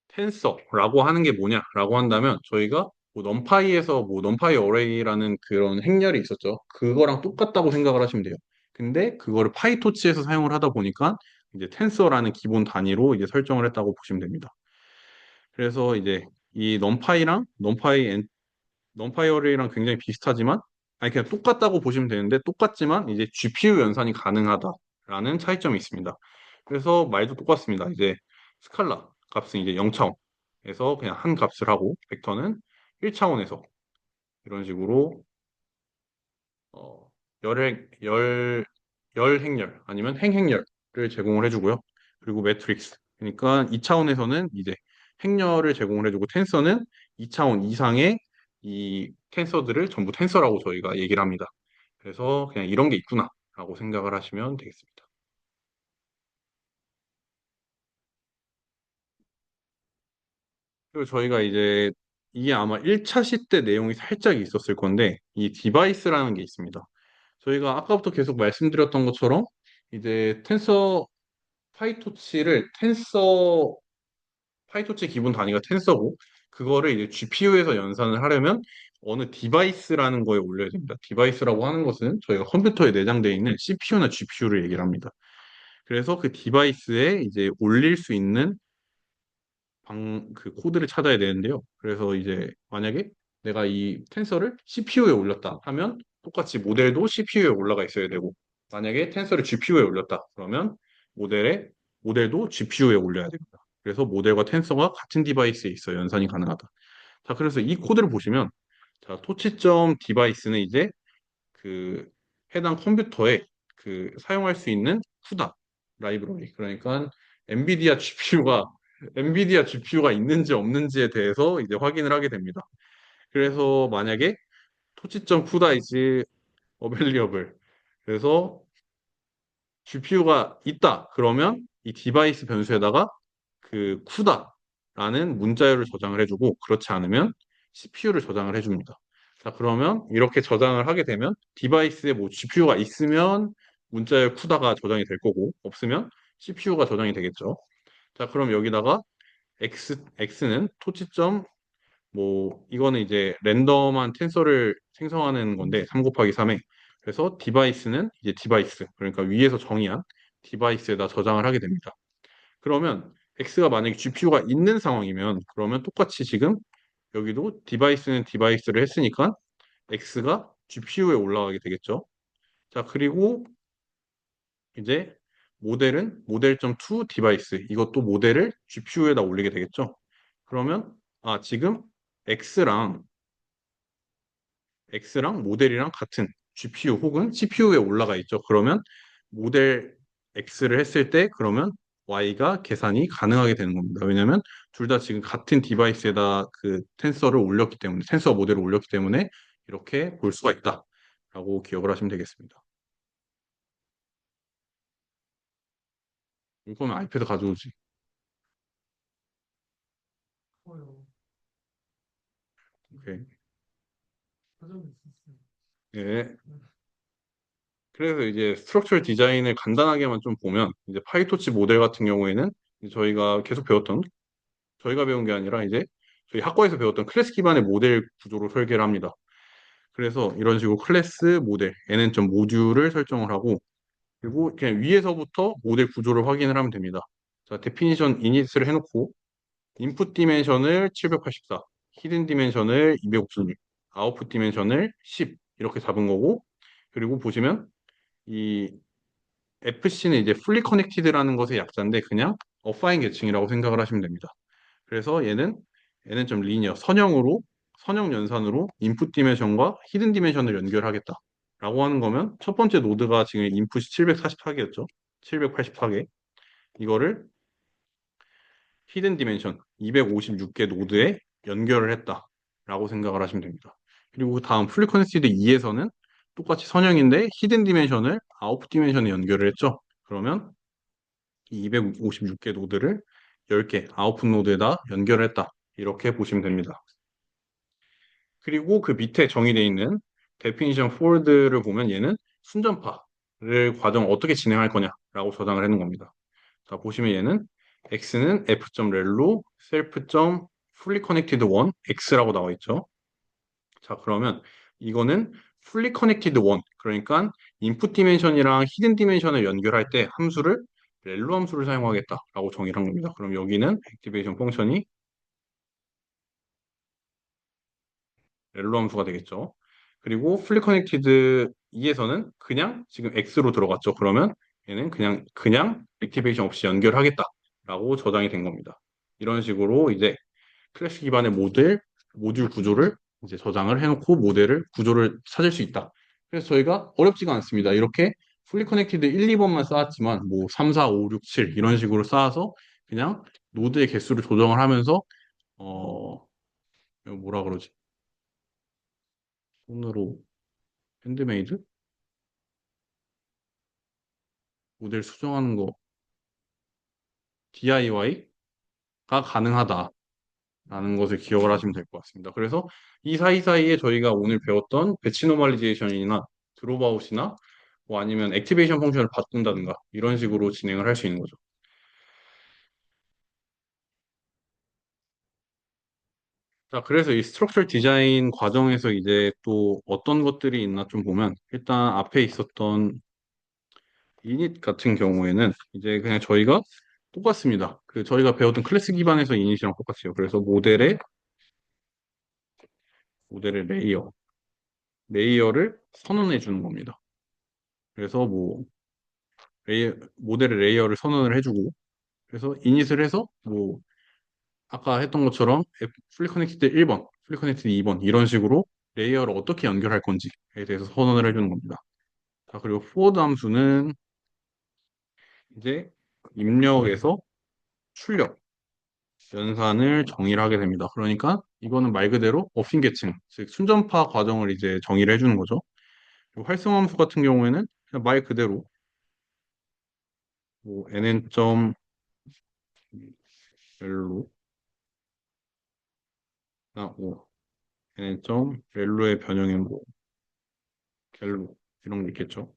텐서라고 하는 게 뭐냐라고 한다면 저희가 뭐 넘파이에서 뭐 넘파이 어레이라는 그런 행렬이 있었죠. 그거랑 똑같다고 생각을 하시면 돼요. 근데 그거를 파이토치에서 사용을 하다 보니까 이제 텐서라는 기본 단위로 이제 설정을 했다고 보시면 됩니다. 그래서 이제 이 넘파이 어레이랑 굉장히 비슷하지만 아니 그냥 똑같다고 보시면 되는데 똑같지만 이제 GPU 연산이 가능하다라는 차이점이 있습니다. 그래서 말도 똑같습니다. 이제 스칼라 값은 이제 0차원에서 그냥 한 값을 하고 벡터는 1차원에서 이런 식으로 어, 열 행렬 아니면 행행렬을 제공을 해주고요. 그리고 매트릭스 그러니까 2차원에서는 이제 행렬을 제공을 해주고 텐서는 2차원 이상의 이 텐서들을 전부 텐서라고 저희가 얘기를 합니다. 그래서 그냥 이런 게 있구나라고 생각을 하시면 되겠습니다. 그리고 저희가 이제 이게 아마 1차 시 때 내용이 살짝 있었을 건데 이 디바이스라는 게 있습니다. 저희가 아까부터 계속 말씀드렸던 것처럼 이제 파이토치 기본 단위가 텐서고 그거를 이제 GPU에서 연산을 하려면 어느 디바이스라는 거에 올려야 됩니다. 디바이스라고 하는 것은 저희가 컴퓨터에 내장되어 있는 CPU나 GPU를 얘기를 합니다. 그래서 그 디바이스에 이제 올릴 수 있는 그 코드를 찾아야 되는데요. 그래서 이제 만약에 내가 이 텐서를 CPU에 올렸다 하면 똑같이 모델도 CPU에 올라가 있어야 되고 만약에 텐서를 GPU에 올렸다 그러면 모델에 모델도 GPU에 올려야 됩니다. 그래서 모델과 텐서가 같은 디바이스에 있어 연산이 가능하다. 자, 그래서 이 코드를 보시면 자, 토치점 디바이스는 이제 그 해당 컴퓨터에 사용할 수 있는 후다 라이브러리 그러니까 엔비디아 GPU가 엔비디아 GPU가 있는지 없는지에 대해서 이제 확인을 하게 됩니다. 그래서 만약에 토치점 후다 이즈 어벨리어블 그래서 GPU가 있다 그러면 이 디바이스 변수에다가 그 CUDA라는 문자열을 저장을 해주고 그렇지 않으면 CPU를 저장을 해줍니다. 자 그러면 이렇게 저장을 하게 되면 디바이스에 뭐 GPU가 있으면 문자열 CUDA가 저장이 될 거고 없으면 CPU가 저장이 되겠죠. 자 그럼 여기다가 X는 토치점 뭐 이거는 이제 랜덤한 텐서를 생성하는 건데 3 곱하기 3에 그래서 디바이스는 이제 디바이스 그러니까 위에서 정의한 디바이스에다 저장을 하게 됩니다. 그러면 X가 만약에 GPU가 있는 상황이면 그러면 똑같이 지금 여기도 디바이스는 디바이스를 했으니까 X가 GPU에 올라가게 되겠죠. 자, 그리고 이제 모델은 모델.2 디바이스 이것도 모델을 GPU에다 올리게 되겠죠. 그러면 지금 X랑 모델이랑 같은 GPU 혹은 CPU에 올라가 있죠. 그러면 모델 X를 했을 때 그러면 Y가 계산이 가능하게 되는 겁니다. 왜냐하면 둘 다 지금 같은 디바이스에다 그 텐서를 올렸기 때문에 텐서 모델을 올렸기 때문에 이렇게 볼 수가 있다라고 기억을 하시면 되겠습니다. 이거면 아이패드 가져오지. 오케이. 예. 그래서 이제 스트럭처럴 디자인을 간단하게만 좀 보면 이제 파이토치 모델 같은 경우에는 이제 저희가 계속 배웠던 저희가 배운 게 아니라 이제 저희 학과에서 배웠던 클래스 기반의 모델 구조로 설계를 합니다. 그래서 이런 식으로 클래스 모델, nn 모듈을 설정을 하고 그리고 그냥 위에서부터 모델 구조를 확인을 하면 됩니다. 자, 데피니션 이닛을 해놓고 인풋 디멘션을 784, 히든 디멘션을 256, 아웃풋 디멘션을 10 이렇게 잡은 거고 그리고 보시면 이 FC는 이제 fully connected라는 것의 약자인데 그냥 어파인 계층이라고 생각을 하시면 됩니다. 그래서 얘는 좀 리니어 선형 연산으로 인풋 디멘션과 히든 디멘션을 연결하겠다라고 하는 거면 첫 번째 노드가 지금 인풋이 744개였죠. 784개. 이거를 히든 디멘션 256개 노드에 연결을 했다라고 생각을 하시면 됩니다. 그리고 그 다음 풀리 커넥티드 2에서는 똑같이 선형인데 히든 디멘션을 아웃풋 디멘션에 연결을 했죠. 그러면 이 256개 노드를 10개 아웃풋 노드에다 연결했다. 이렇게 보시면 됩니다. 그리고 그 밑에 정의되어 있는 definition forward를 보면 얘는 순전파를 과정 어떻게 진행할 거냐라고 저장을 해놓은 겁니다. 자, 보시면 얘는 x는 f.rel로 self.fully connected 1 x라고 나와 있죠. 자, 그러면 이거는 fully connected 1 그러니까 input dimension이랑 hidden dimension을 연결할 때 함수를 렐로 함수를 사용하겠다라고 정의를 한 겁니다. 그럼 여기는 activation 펑션이 렐로 함수가 되겠죠. 그리고 fully connected 2에서는 그냥 지금 x로 들어갔죠. 그러면 얘는 그냥 액티베이션 없이 연결하겠다라고 저장이 된 겁니다. 이런 식으로 이제 클래식 기반의 모듈 구조를 이제 저장을 해놓고 모델을 구조를 찾을 수 있다. 그래서 저희가 어렵지가 않습니다. 이렇게 풀리 커넥티드 1, 2번만 쌓았지만 뭐 3, 4, 5, 6, 7 이런 식으로 쌓아서 그냥 노드의 개수를 조정을 하면서 이거 뭐라 그러지? 손으로 핸드메이드 모델 수정하는 거 DIY가 가능하다라는 것을 기억을 하시면 될 것 같습니다. 그래서 이 사이사이에 저희가 오늘 배웠던 배치 노멀리제이션이나 드롭아웃이나 뭐 아니면 액티베이션 펑션을 바꾼다든가 이런 식으로 진행을 할 수 있는 거죠. 자, 그래서 이 스트럭처럴 디자인 과정에서 이제 또 어떤 것들이 있나 좀 보면 일단 앞에 있었던 이닛 같은 경우에는 이제 그냥 저희가 똑같습니다. 그 저희가 배웠던 클래스 기반에서 이닛이랑 똑같아요. 그래서 모델의 레이어를 선언해 주는 겁니다. 그래서 뭐 모델의 레이어를 선언을 해주고 그래서 이닛을 해서 뭐 아까 했던 것처럼 풀리 커넥티드 1번, 풀리 커넥티드 2번 이런 식으로 레이어를 어떻게 연결할 건지에 대해서 선언을 해주는 겁니다. 자, 그리고 forward 함수는 이제 입력에서 출력, 연산을 정의를 하게 됩니다. 그러니까 이거는 말 그대로 업신 계층, 즉 순전파 과정을 이제 정의를 해주는 거죠. 그리고 활성 함수 같은 경우에는 그냥 말 그대로 뭐 nn.렐로 뭐 nn.렐로의 변형인 뭐 갤로 이런 게 있겠죠.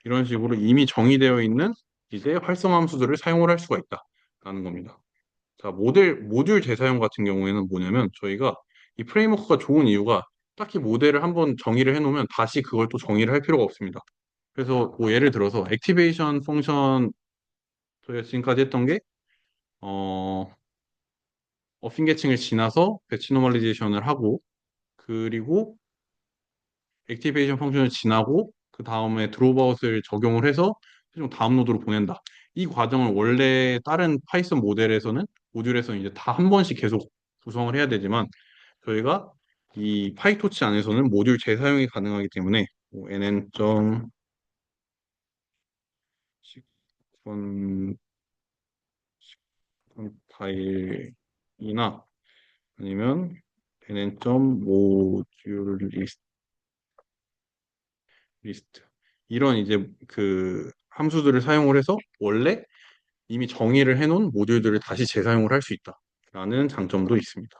이런 식으로 이미 정의되어 있는 이제 활성 함수들을 사용을 할 수가 있다라는 겁니다. 자, 모듈 재사용 같은 경우에는 뭐냐면 저희가 이 프레임워크가 좋은 이유가 딱히 모델을 한번 정의를 해놓으면 다시 그걸 또 정의를 할 필요가 없습니다. 그래서 뭐 예를 들어서 액티베이션 펑션 저희가 지금까지 했던 게 어, 어핑 계층을 지나서 배치 노멀리제이션을 하고 그리고 액티베이션 펑션을 지나고 그 다음에 드롭아웃을 적용을 해서 최종 다음 노드로 보낸다. 이 과정을 원래 다른 파이썬 모듈에서는 이제 다 한 번씩 계속 구성을 해야 되지만 저희가 이 파이토치 안에서는 모듈 재사용이 가능하기 때문에 뭐 nn.시퀀 파일이나 아니면 nn.모듈 리스트 이런 이제 그 함수들을 사용을 해서 원래 이미 정의를 해놓은 모듈들을 다시 재사용을 할 수 있다라는 장점도 있습니다.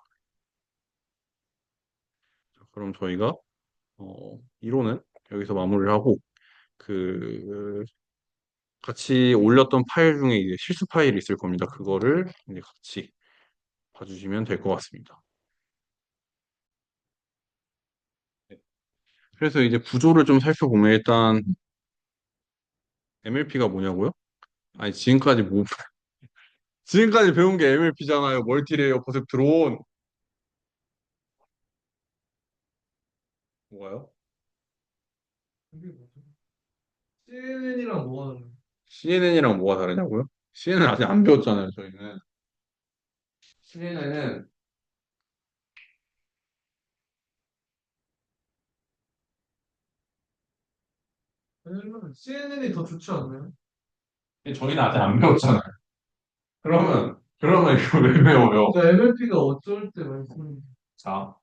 그럼 저희가 이론은 여기서 마무리를 하고 그 같이 올렸던 파일 중에 이제 실수 파일이 있을 겁니다. 그거를 이제 같이 봐주시면 될 것 같습니다. 네. 그래서 이제 구조를 좀 살펴보면 일단 MLP가 뭐냐고요? 아니 지금까지 배운 게 MLP잖아요. 멀티레이어 퍼셉트론 뭐가요? 그게 뭐죠? CNN이랑 뭐가 다른 CNN이랑 뭐가 다르냐고요? CNN 아직 안 배웠잖아요, 저희는. CNN은 왜냐면 CNN이 더 좋지 않나요? 저희는 아직 안 배웠잖아요. 그러면 이거 왜 배워요? 그러니까 MLP가 어쩔 때 말씀. 자,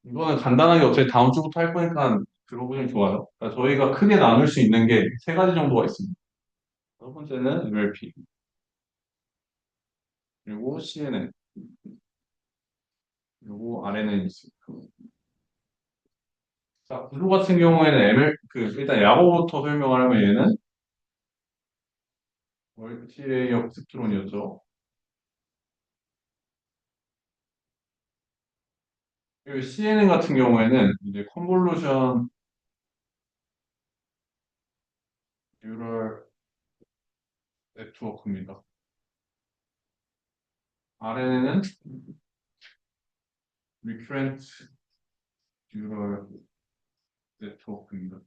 이거는 간단하게 어차피 다음 주부터 할 거니까 들어보시면 좋아요. 그러니까 저희가 크게 나눌 수 있는 게 세 가지 정도가 있습니다. 첫 번째는 MLP, 그리고 CNN, 그리고 RNN 있습니다. 자, 구조 같은 경우에는 일단 야호부터 설명을 하면 얘는 멀티레이어 스펙트론이었죠. 그리고 CNN 같은 경우에는 이제 컨볼루션 뉴럴 네트워크입니다. RNN은 리큐렌트 뉴럴 네트워크입니다.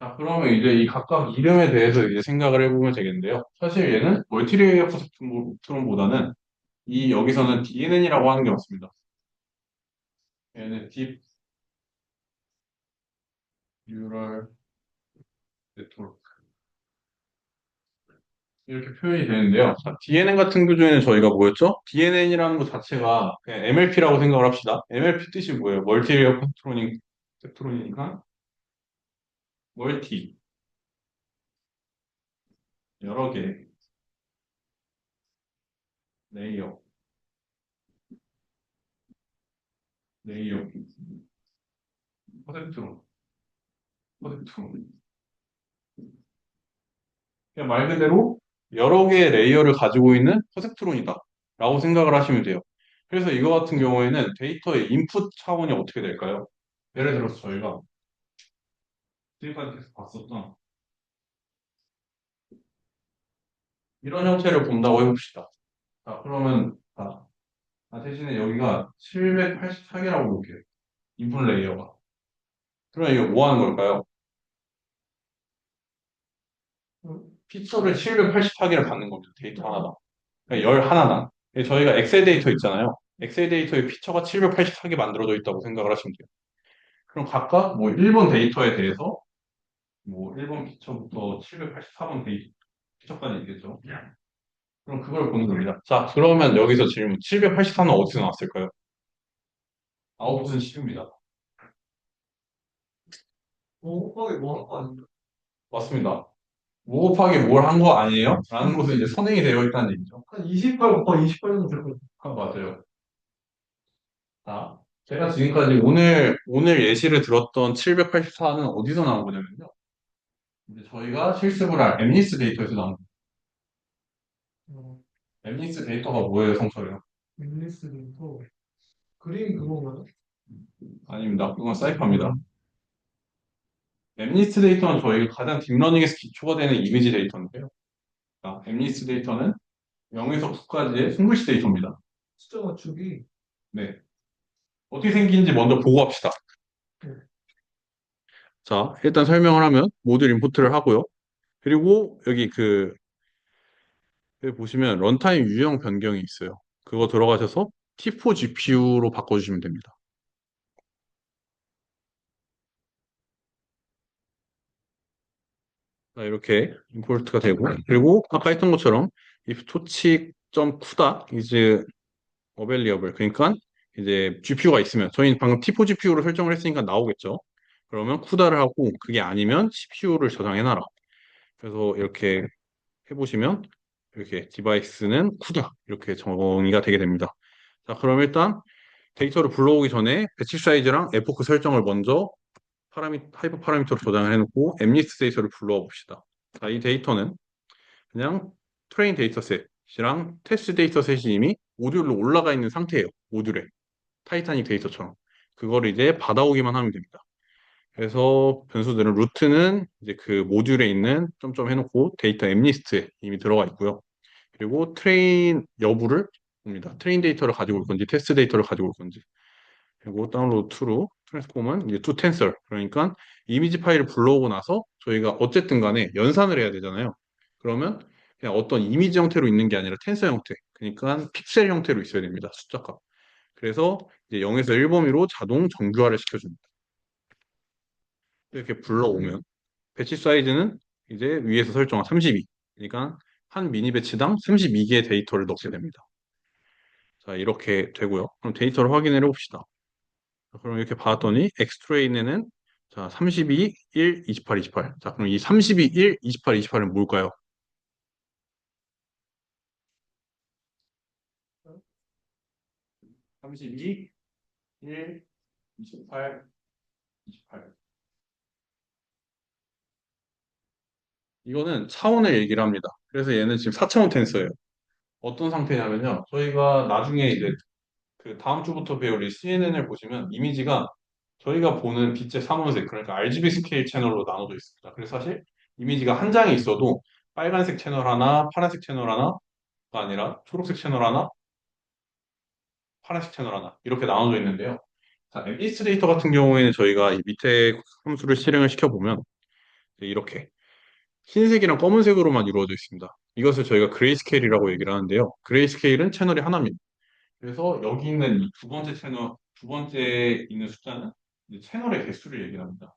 자, 그러면 이제 이 각각 이름에 대해서 이제 생각을 해보면 되겠는데요. 사실 얘는 멀티레이어 스펙트론보다는 여기서는 DNN이라고 하는 게 맞습니다. 얘는 딥 뉴럴 네트워크 이렇게 표현이 되는데요. 자, DNN 같은 경우에는 저희가 뭐였죠? DNN이라는 것 자체가 그냥 MLP라고 생각을 합시다. MLP 뜻이 뭐예요? 멀티레이어 스펙트론이니까 멀티 여러 개 레이어 레이어 퍼센트론 그냥 말 그대로 여러 개의 레이어를 가지고 있는 퍼센트론이다 라고 생각을 하시면 돼요. 그래서 이거 같은 경우에는 데이터의 인풋 차원이 어떻게 될까요? 예를 들어서 저희가 지금까지 계속 봤었던 이런 형태를 본다고 해봅시다. 자, 그러면 대신에 여기가 784개라고 볼게요. 인풋 레이어가. 그러면 이거 뭐 하는 걸까요? 피처를 784개를 받는 겁니다. 데이터 하나당. 그러니까 열 하나당. 저희가 엑셀 데이터 있잖아요. 엑셀 데이터에 피처가 784개 만들어져 있다고 생각을 하시면 돼요. 그럼 각각 뭐 1번 데이터에 대해서 뭐 1번 피처부터 784번 피처까지 있겠죠. 그럼 그걸 보는 겁니다. 자, 그러면 여기서 질문. 784는 어디서 나왔을까요? 아웃풋은 10입니다. 뭐 곱하기 뭐 한 거 아닌가? 맞습니다. 5 곱하기 뭘 한 거 아니에요? 라는 것은 이제 선행이 되어 있다는 얘기죠. 한 28 곱하기 28 정도 될것 같아. 맞아요. 자, 제가 지금까지 오늘 예시를 들었던 784는 어디서 나온 거냐면요. 이제 저희가 실습을 할 엠니스 데이터에서 나온 거예요. 어, 엠니스 데이터가 뭐예요, 성철이요? 윈리스도 그림 그건가요? 아닙니다. 그건 사이퍼입니다. 엠리스트 데이터는 저희가 가장 딥러닝에서 기초가 되는 이미지 데이터인데요. 엠리스트 데이터는 0에서 9까지의 손글씨 데이터입니다. 숫자 맞추기. 네. 어떻게 생긴지 먼저 보고 합시다. 네. 자, 일단 설명을 하면 모듈 임포트를 하고요. 그리고 여기 보시면 런타임 유형 변경이 있어요. 그거 들어가셔서 T4 GPU로 바꿔주시면 됩니다. 자, 이렇게 임포트가 되고 그리고 아까 했던 것처럼 if tochic.cuda is available 그러니까 이제 GPU가 있으면 저희는 방금 T4 GPU로 설정을 했으니까 나오겠죠. 그러면 쿠다를 하고 그게 아니면 CPU를 저장해놔라. 그래서 이렇게 해보시면 이렇게 디바이스는 쿠다 이렇게 정의가 되게 됩니다. 자, 그럼 일단 데이터를 불러오기 전에 배치 사이즈랑 에포크 설정을 먼저 하이퍼 파라미터로 저장을 해놓고 엠리스트 데이터를 불러와 봅시다. 자, 이 데이터는 그냥 트레인 데이터셋이랑 테스트 데이터셋이 이미 모듈로 올라가 있는 상태예요. 모듈에. 타이타닉 데이터처럼. 그거를 이제 받아오기만 하면 됩니다. 그래서 변수들은 루트는 이제 그 모듈에 있는 점점 해놓고 데이터 엠리스트에 이미 들어가 있고요. 그리고 트레인 여부를 봅니다. 트레인 데이터를 가지고 올 건지 테스트 데이터를 가지고 올 건지. 그리고 다운로드 to로 트랜스폼은 이제 to tensor 그러니까 이미지 파일을 불러오고 나서 저희가 어쨌든 간에 연산을 해야 되잖아요. 그러면 그냥 어떤 이미지 형태로 있는 게 아니라 텐서 형태 그러니까 픽셀 형태로 있어야 됩니다. 숫자 값. 그래서 이제 0에서 1범위로 자동 정규화를 시켜줍니다. 이렇게 불러오면 배치 사이즈는 이제 위에서 설정한 32 그러니까 한 미니 배치당 32개의 데이터를 넣게 됩니다. 자 이렇게 되고요. 그럼 데이터를 확인해 봅시다. 그럼 이렇게 봤더니 엑스트레인에는 자 32, 1, 28, 28. 자 그럼 이 32, 1, 28, 28은 뭘까요? 32, 1, 28, 28. 이거는 차원을 얘기를 합니다. 그래서 얘는 지금 4차원 텐서예요. 어떤 상태냐면요. 저희가 나중에 이제 그 다음 주부터 배울 이 CNN을 보시면 이미지가 저희가 보는 빛의 삼원색 그러니까 RGB 스케일 채널로 나눠져 있습니다. 그래서 사실 이미지가 한 장에 있어도 빨간색 채널 하나, 파란색 채널 하나가 아니라 초록색 채널 하나, 파란색 채널 하나 이렇게 나눠져 있는데요. 자, 일스트레이터 같은 경우에는 저희가 이 밑에 함수를 실행을 시켜보면 이렇게 흰색이랑 검은색으로만 이루어져 있습니다. 이것을 저희가 그레이스케일이라고 얘기를 하는데요. 그레이스케일은 채널이 하나입니다. 그래서 여기 있는 이 두 번째 채널, 두 번째 있는 숫자는 이제 채널의 개수를 얘기를 합니다.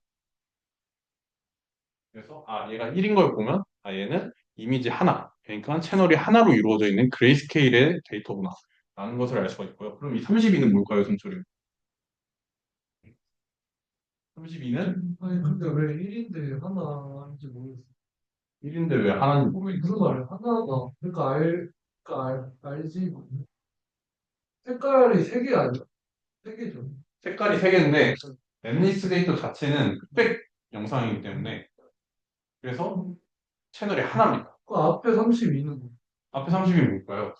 그래서 얘가 1인 걸 보면 얘는 이미지 하나, 그러니까 채널이 하나로 이루어져 있는 그레이스케일의 데이터구나 라는 것을 알 수가 있고요. 그럼 이 32는 뭘까요, 성철이? 32는 아니, 근데 왜 1인데 하나인지 모르겠어. 1인데 왜 하나님 무슨 말이야? 하나가. 알지. 색깔이 세 개 아니야? 세 개죠. 색깔이 3개인데 엠리스 데이터 자체는 흑백 영상이기 때문에 그래서 채널이 하나입니다. 그 앞에 32는 뭐? 앞에 30이 뭘까요?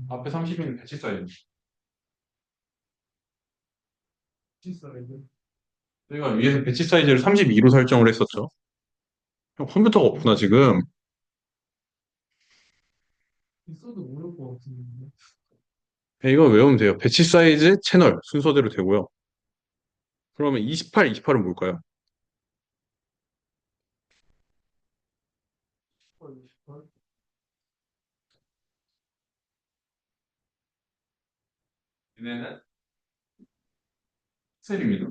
앞에 30은 배치 사이즈. 있어야지. 저희가 위에서 배치 사이즈를 32로 설정을 했었죠. 형, 컴퓨터가 없구나, 지금. 있어도 모를 것 같은데. 이거 외우면 돼요. 배치 사이즈 채널 순서대로 되고요. 그러면 28, 28은 뭘까요? 28. 얘네는 픽셀입니다.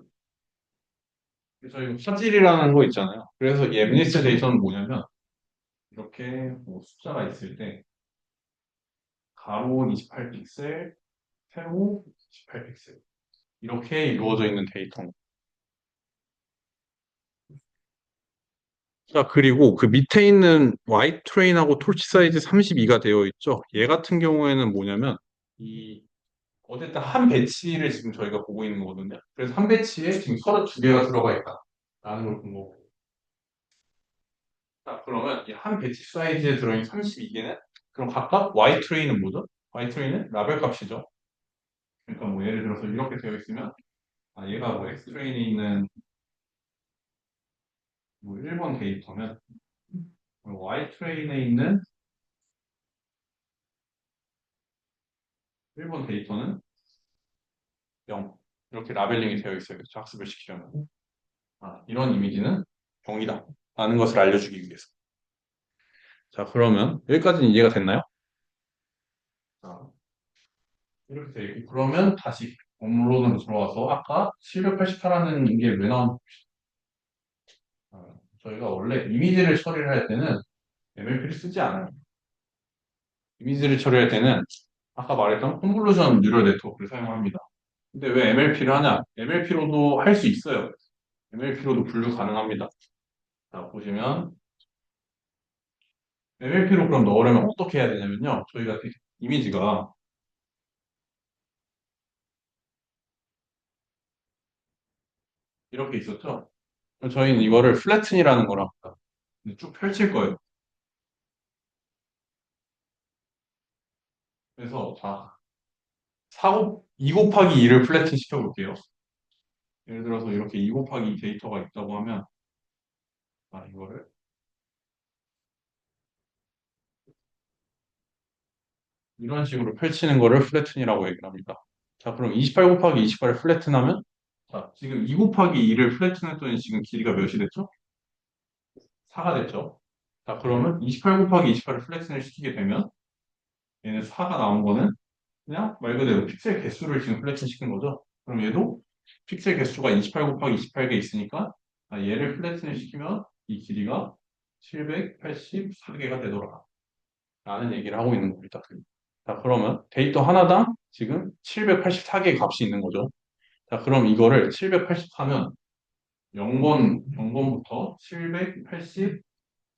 그래서 이거 화질이라는 거 있잖아요. 그래서 이 엠니스 데이터는 뭐냐면 이렇게 뭐 숫자가 있을 때 가로 28픽셀, 세로 28픽셀 이렇게 이루어져 있는 데이터입니다. 자, 그리고 그 밑에 있는 화이트 트레인하고 톨치 사이즈 32가 되어 있죠. 얘 같은 경우에는 뭐냐면 이 어쨌든 한 배치를 지금 저희가 보고 있는 거거든요. 그래서 한 배치에 지금 32개가 들어가 있다라는 걸 본 거고. 자, 그러면 이 한 배치 사이즈에 들어있는 32개는 그럼 각각 Y 트레이는 뭐죠? Y 트레이는 라벨 값이죠. 그러니까 뭐 예를 들어서 이렇게 되어 있으면 얘가 뭐 X 트레인에 있는 뭐 1번 데이터면 Y트레인에 있는 1번 데이터는 0. 이렇게 라벨링이 되어 있어요. 그래서 학습을 시키려면. 아, 이런 이미지는 0이다. 라는 것을 알려주기 위해서. 자, 그러면 여기까지는 이해가 됐나요? 자, 이렇게 돼 있고. 그러면 다시 업로드로 들어와서 아까 788하는 게 왜 나온 저희가 원래 이미지를 처리를 할 때는 MLP를 쓰지 않아요. 이미지를 처리할 때는 아까 말했던 컨볼루션 뉴럴 네트워크를 사용합니다. 근데 왜 MLP를 하냐? MLP로도 할 수 있어요. MLP로도 분류 가능합니다. 자, 보시면 MLP로 그럼 넣으려면 어떻게 해야 되냐면요. 저희가 이미지가 이렇게 있었죠? 그럼 저희는 이거를 플래튼이라는 걸 합니다. 쭉 펼칠 거예요. 그래서 자, 2 곱하기 2를 플래튼 시켜볼게요. 예를 들어서 이렇게 2 곱하기 2 데이터가 있다고 하면 이거를 이런 식으로 펼치는 거를 플래튼이라고 얘기를 합니다. 자, 그럼 28 곱하기 28을 플래튼하면 자, 지금 2 곱하기 2를 플래튼했더니 지금 길이가 몇이 됐죠? 4가 됐죠? 자, 그러면 28 곱하기 28을 플래튼을 시키게 되면 얘는 4가 나온 거는 그냥 말 그대로 픽셀 개수를 지금 플래튼 시킨 거죠. 그럼 얘도 픽셀 개수가 28 곱하기 28개 있으니까 얘를 플래튼을 시키면 이 길이가 784개가 되더라. 라는 얘기를 하고 있는 겁니다. 자, 그러면 데이터 하나당 지금 784개의 값이 있는 거죠. 자, 그럼 이거를 784면 0번부터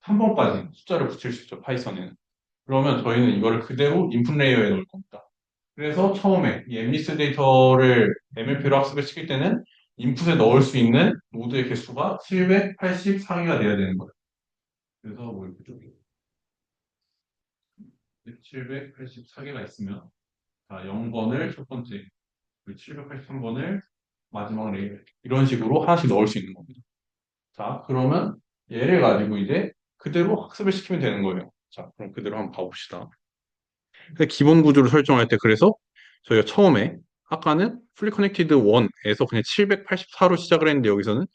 783번까지 숫자를 붙일 수 있죠, 파이썬에는. 그러면 저희는 이거를 그대로 인풋 레이어에 넣을 겁니다. 그래서 처음에 이 엠리스 데이터를 MLP로 학습을 시킬 때는 인풋에 넣을 수 있는 노드의 개수가 784개가 돼야 되는 거예요. 그래서 뭐 이렇게 좀 784개가 있으면 자, 0번을 첫 번째, 783번을 마지막 레이어 이런 식으로 하나씩 넣을 수 있는 겁니다. 자, 그러면 얘를 가지고 이제 그대로 학습을 시키면 되는 거예요. 자, 그럼 그대로 한번 봐봅시다. 근데 기본 구조를 설정할 때 그래서 저희가 처음에 아까는 풀리 커넥티드 1에서 그냥 784로 시작을 했는데 여기서는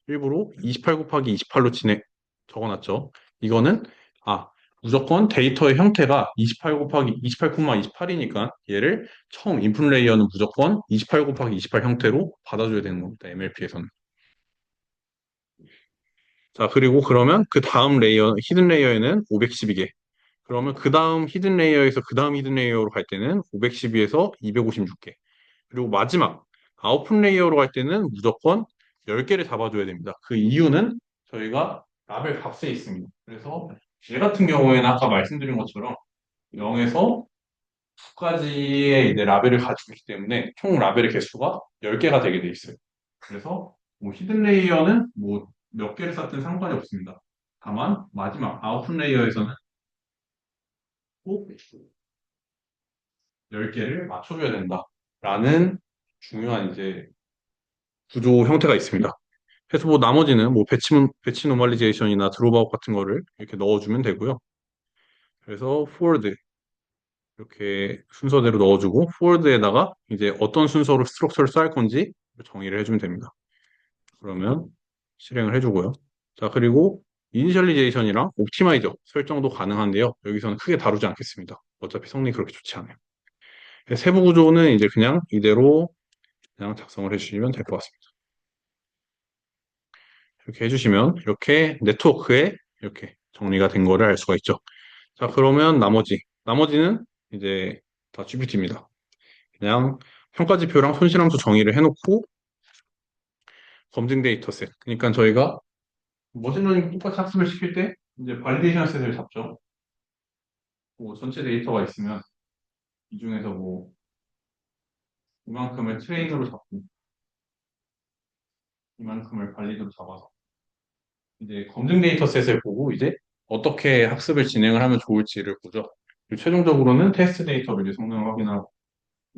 일부러 28 곱하기 28로 적어놨죠. 이거는 아 무조건 데이터의 형태가 28 곱하기 28,28이니까 얘를 처음 인풋 레이어는 무조건 28 곱하기 28 형태로 받아줘야 되는 겁니다. MLP에서는. 자, 그리고 그러면 그 다음 레이어, 히든 레이어에는 512개. 그러면 그 다음 히든 레이어에서 그 다음 히든 레이어로 갈 때는 512에서 256개. 그리고 마지막 아웃풋 레이어로 갈 때는 무조건 10개를 잡아줘야 됩니다. 그 이유는 저희가 라벨 값에 있습니다. 그래서 얘 같은 경우에는 아까 말씀드린 것처럼 0에서 9까지의 이제 라벨을 가지고 있기 때문에 총 라벨의 개수가 10개가 되게 돼 있어요. 그래서 뭐 히든 레이어는 뭐 몇 개를 쌓든 상관이 없습니다. 다만 마지막 아웃풋 레이어에서는 꼭 10개를 맞춰줘야 된다라는 중요한 이제 구조 형태가 있습니다. 그래서 뭐 나머지는 뭐 배치 노멀리제이션이나 드롭아웃 같은 거를 이렇게 넣어주면 되고요. 그래서 forward 이렇게 순서대로 넣어주고 forward에다가 이제 어떤 순서로 스트럭처를 쌓을 건지 정의를 해주면 됩니다. 그러면 실행을 해주고요. 자, 그리고 이니셜리제이션이랑 옵티마이저 설정도 가능한데요. 여기서는 크게 다루지 않겠습니다. 어차피 성능이 그렇게 좋지 않아요. 세부 구조는 이제 그냥 이대로 그냥 작성을 해주시면 될 것 같습니다. 이렇게 해주시면 이렇게 네트워크에 이렇게 정리가 된 거를 알 수가 있죠. 자, 그러면 나머지는 이제 다 GPT입니다. 그냥 평가지표랑 손실함수 정의를 해놓고 검증 데이터셋. 그러니까 저희가 머신러닝 똑같이 학습을 시킬 때 이제 발리데이션 셋을 잡죠. 뭐 전체 데이터가 있으면 이 중에서 뭐 이만큼을 트레인으로 잡고 이만큼을 발리드로 잡아서 이제 검증 데이터셋을 보고 이제 어떻게 학습을 진행을 하면 좋을지를 보죠. 그리고 최종적으로는 테스트 데이터를 이제 성능을 확인하고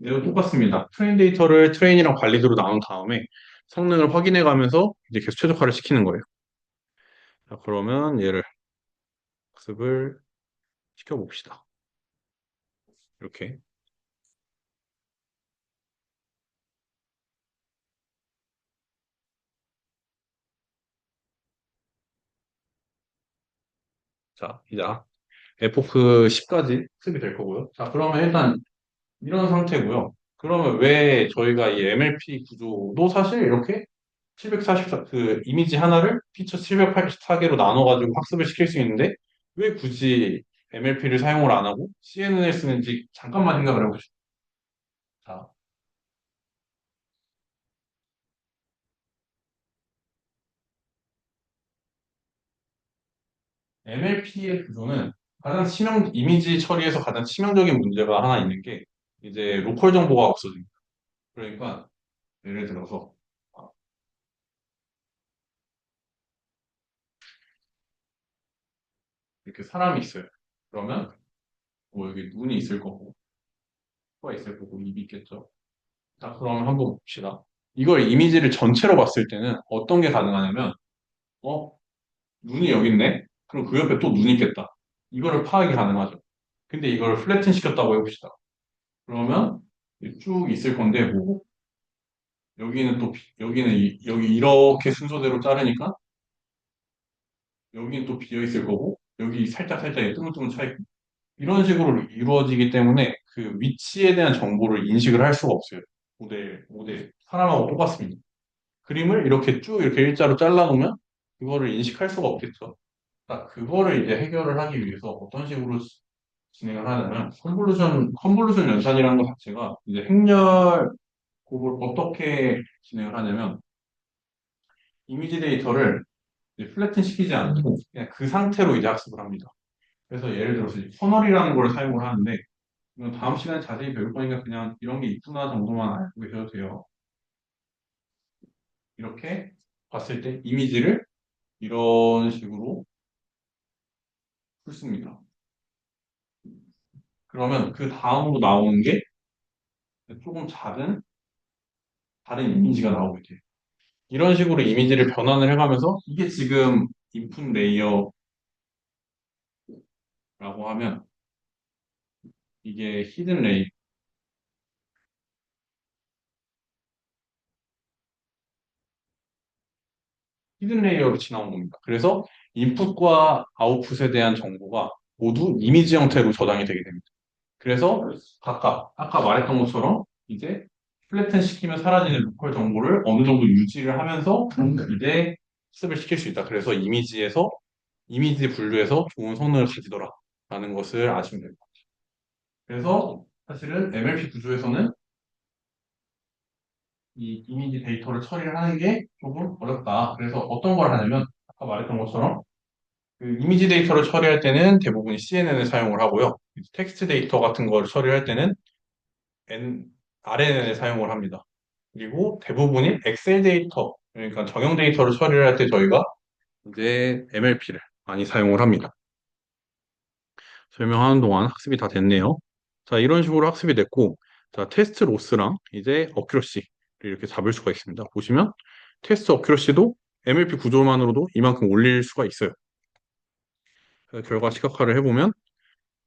얘도 똑같습니다. 트레인 데이터를 트레인이랑 발리드로 나눈 다음에 성능을 확인해 가면서 이제 계속 최적화를 시키는 거예요. 자, 그러면 얘를 학습을 시켜봅시다. 이렇게. 자, 이제 에포크 10까지 학습이 될 거고요. 자, 그러면 일단 이런 상태고요. 그러면 왜 저희가 이 MLP 구조도 사실 이렇게 744, 그 이미지 하나를 피처 784개로 나눠가지고 학습을 시킬 수 있는데 왜 굳이 MLP를 사용을 안 하고 CNN을 쓰는지 잠깐만 생각을 해보시죠. 자, MLP의 구조는 이미지 처리에서 가장 치명적인 문제가 하나 있는 게 이제 로컬 정보가 없어집니다. 그러니까 예를 들어서 아, 이렇게 사람이 있어요. 그러면 뭐 여기 눈이 있을 거고, 코가 있을 거고, 입이 있겠죠. 자, 그러면 한번 봅시다. 이걸 이미지를 전체로 봤을 때는 어떤 게 가능하냐면, 어, 눈이 여기 있네? 그럼 그 옆에 또 눈이 있겠다. 이거를 파악이 가능하죠. 근데 이걸 플래튼 시켰다고 해봅시다. 그러면 쭉 있을 건데, 뭐, 여기는 또, 여기 이렇게 순서대로 자르니까, 여기는 또 비어 있을 거고, 여기 살짝 살짝 뚜물뚜물 차 있고, 이런 식으로 이루어지기 때문에 그 위치에 대한 정보를 인식을 할 수가 없어요. 모델. 사람하고 똑같습니다. 그림을 이렇게 쭉 이렇게 일자로 잘라놓으면 그거를 인식할 수가 없겠죠. 그거를 이제 해결을 하기 위해서 어떤 식으로 진행을 하냐면 컨볼루션 연산이라는 것 자체가 이제 행렬 그걸 어떻게 진행을 하냐면 이미지 데이터를 이제 플래튼 시키지 않고 그냥 그 상태로 이제 학습을 합니다. 그래서 예를 들어서 이제 커널이라는 걸 사용을 하는데 이건 다음 시간에 자세히 배울 거니까 그냥 이런 게 있구나 정도만 알고 계셔도 돼요. 이렇게 봤을 때 이미지를 이런 식으로 풀습니다. 그러면 그 다음으로 나오는 게 조금 작은 다른 이미지가 나오게 돼요. 이런 식으로 이미지를 변환을 해가면서 이게 지금 인풋 레이어라고 하면 이게 히든 레이어로 지나온 겁니다. 그래서 인풋과 아웃풋에 대한 정보가 모두 이미지 형태로 저장이 되게 됩니다. 그래서 각각 아까 말했던 것처럼 이제 플래튼 시키면 사라지는 로컬 정보를 어느 정도 유지를 하면서 이제 학습을 시킬 수 있다. 그래서 이미지 분류에서 좋은 성능을 가지더라라는 것을 아시면 됩니다. 그래서 사실은 MLP 구조에서는 이 이미지 데이터를 처리를 하는 게 조금 어렵다. 그래서 어떤 걸 하냐면 아까 말했던 것처럼 그 이미지 데이터를 처리할 때는 대부분 CNN을 사용을 하고요. 텍스트 데이터 같은 걸 처리할 때는 N, RNN을 사용을 합니다. 그리고 대부분이 엑셀 데이터, 그러니까 정형 데이터를 처리를 할 때 저희가 이제 MLP를 많이 사용을 합니다. 설명하는 동안 학습이 다 됐네요. 자, 이런 식으로 학습이 됐고, 자, 테스트 로스랑 이제 어큐러시를 이렇게 잡을 수가 있습니다. 보시면 테스트 어큐러시도 MLP 구조만으로도 이만큼 올릴 수가 있어요. 그래서 결과 시각화를 해보면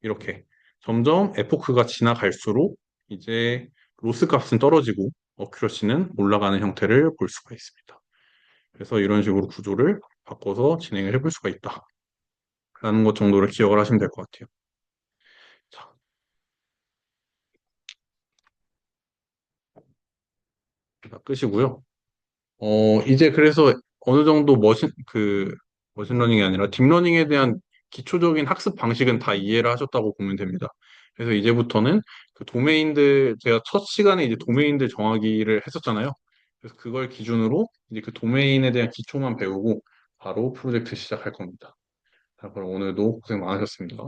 이렇게 점점 에포크가 지나갈수록 이제 로스 값은 떨어지고 어큐러시는 올라가는 형태를 볼 수가 있습니다. 그래서 이런 식으로 구조를 바꿔서 진행을 해볼 수가 있다. 라는 것 정도를 기억을 하시면 될 것 같아요. 자, 다 끄시고요. 이제 그래서 어느 정도 머신러닝이 아니라 딥러닝에 대한 기초적인 학습 방식은 다 이해를 하셨다고 보면 됩니다. 그래서 이제부터는 그 도메인들, 제가 첫 시간에 이제 도메인들 정하기를 했었잖아요. 그래서 그걸 기준으로 이제 그 도메인에 대한 기초만 배우고 바로 프로젝트 시작할 겁니다. 자, 그럼 오늘도 고생 많으셨습니다.